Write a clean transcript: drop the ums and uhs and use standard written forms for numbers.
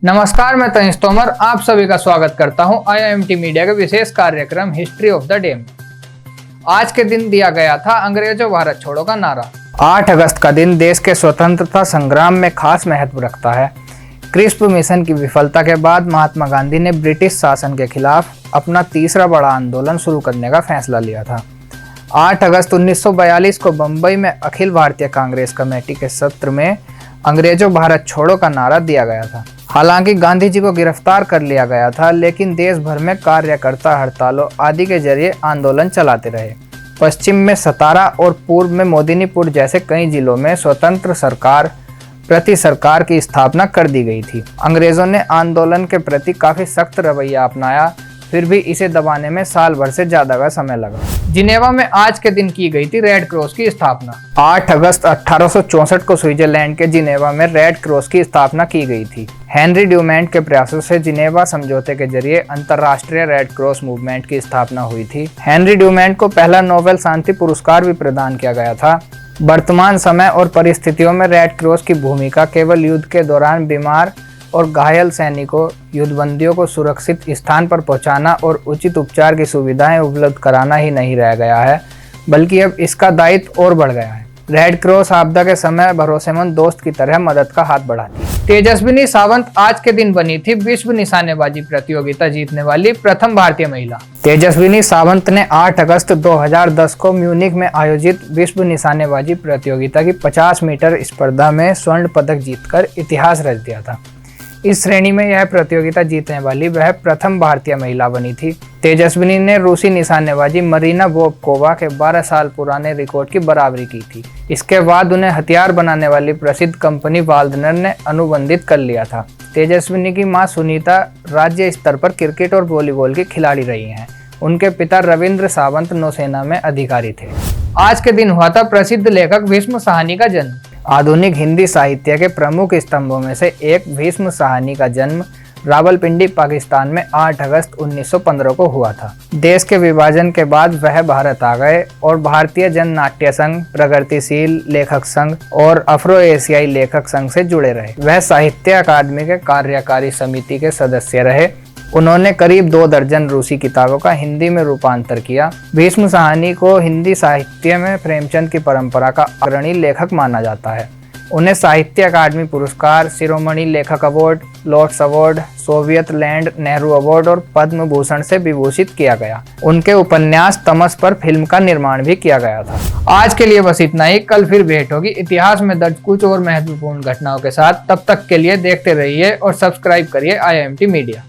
नमस्कार, मैं तनिष तोमर आप सभी का स्वागत करता हूं IIMT मीडिया के विशेष कार्यक्रम हिस्ट्री ऑफ द डे में। आज के दिन दिया गया था अंग्रेजों भारत छोड़ो का नारा। 8 अगस्त का दिन देश के स्वतंत्रता संग्राम में खास महत्व रखता है। क्रिस्प मिशन की विफलता के बाद महात्मा गांधी ने ब्रिटिश शासन के खिलाफ अपना तीसरा बड़ा आंदोलन शुरू करने का फैसला लिया था। 8 अगस्त 1942 को बम्बई में अखिल भारतीय कांग्रेस कमेटी के सत्र में अंग्रेजों भारत छोड़ो का नारा दिया गया था। हालांकि गांधी जी को गिरफ्तार कर लिया गया था, लेकिन देश भर में कार्यकर्ता हड़तालों आदि के जरिए आंदोलन चलाते रहे। पश्चिम में सतारा और पूर्व में मोदिनीपुर जैसे कई जिलों में स्वतंत्र सरकार की स्थापना कर दी गई थी। अंग्रेजों ने आंदोलन के प्रति काफी सख्त रवैया अपनाया, फिर भी इसे दबाने में साल भर से ज्यादा का समय लगा। जिनेवा में आज के दिन की गई थी रेड क्रॉस की स्थापना। 8 अगस्त 1864 को स्विट्जरलैंड के जिनेवा में रेड क्रॉस की स्थापना की गई थी। हेनरी ड्यूमेंट के प्रयासों से जिनेवा समझौते के जरिए अंतर्राष्ट्रीय रेड क्रॉस मूवमेंट की स्थापना हुई थी। हेनरी ड्यूमेंट को पहला नोबेल शांति पुरस्कार भी प्रदान किया गया था। वर्तमान समय और परिस्थितियों में रेड क्रॉस की भूमिका केवल युद्ध के दौरान बीमार और घायल सैनिकों, युद्धबंदियों को सुरक्षित स्थान पर पहुंचाना और उचित उपचार की सुविधाएं उपलब्ध कराना ही नहीं रह गया है, बल्कि अब इसका दायित्व और बढ़ गया है। रेड क्रॉस आपदा के समय भरोसेमंद दोस्त की तरह मदद का हाथ बढ़ाती है। तेजस्विनी सावंत आज के दिन बनी थी विश्व निशानेबाजी प्रतियोगिता जीतने वाली प्रथम भारतीय महिला। तेजस्विनी सावंत ने 8 अगस्त 2010 को म्यूनिख में आयोजित विश्व निशानेबाजी प्रतियोगिता की 50 मीटर स्पर्धा में स्वर्ण पदक जीतकर इतिहास रच दिया था। इस श्रेणी में यह प्रतियोगिता जीतने वाली वह प्रथम भारतीय महिला बनी थी। तेजस्विनी ने रूसी निशानेबाजी मरीना वोल्कोवा के 12 साल पुराने रिकॉर्ड की बराबरी की थी। इसके बाद उन्हें हथियार बनाने वाली प्रसिद्ध कंपनी वाल्दनर ने अनुबंधित कर लिया था। तेजस्विनी की मां सुनीता राज्य स्तर पर क्रिकेट और वॉलीबॉल की खिलाड़ी रही हैं। उनके पिता रविंद्र सावंत नौसेना में अधिकारी थे। आज के दिन हुआ था प्रसिद्ध लेखक भीष्म साहनी का जन्म। आधुनिक हिंदी साहित्य के प्रमुख स्तंभों में से एक भीष्म साहनी का जन्म रावलपिंडी, पाकिस्तान में 8 अगस्त 1915 को हुआ था। देश के विभाजन के बाद वह भारत आ गए और भारतीय जन नाट्य संघ, प्रगतिशील लेखक संघ और अफ्रो एशियाई लेखक संघ से जुड़े रहे। वह साहित्य अकादमी के कार्यकारी समिति के सदस्य रहे। उन्होंने करीब 2 दर्जन रूसी किताबों का हिंदी में रूपांतर किया। भीष्म साहनी को हिंदी साहित्य में प्रेमचंद की परंपरा का अग्रणी लेखक माना जाता है। उन्हें साहित्य अकादमी पुरस्कार, शिरोमणि लेखक award, Lords award, Soviet Land Nehru award और पद्म भूषण से विभूषित किया गया। उनके उपन्यास तमस पर फिल्म का निर्माण भी किया गया था। आज के लिए बस इतना ही। कल फिर भेंट होगी इतिहास में दर्ज कुछ और महत्वपूर्ण घटनाओं के साथ। तब तक के लिए देखते रहिए और सब्सक्राइब करिए IIMT मीडिया।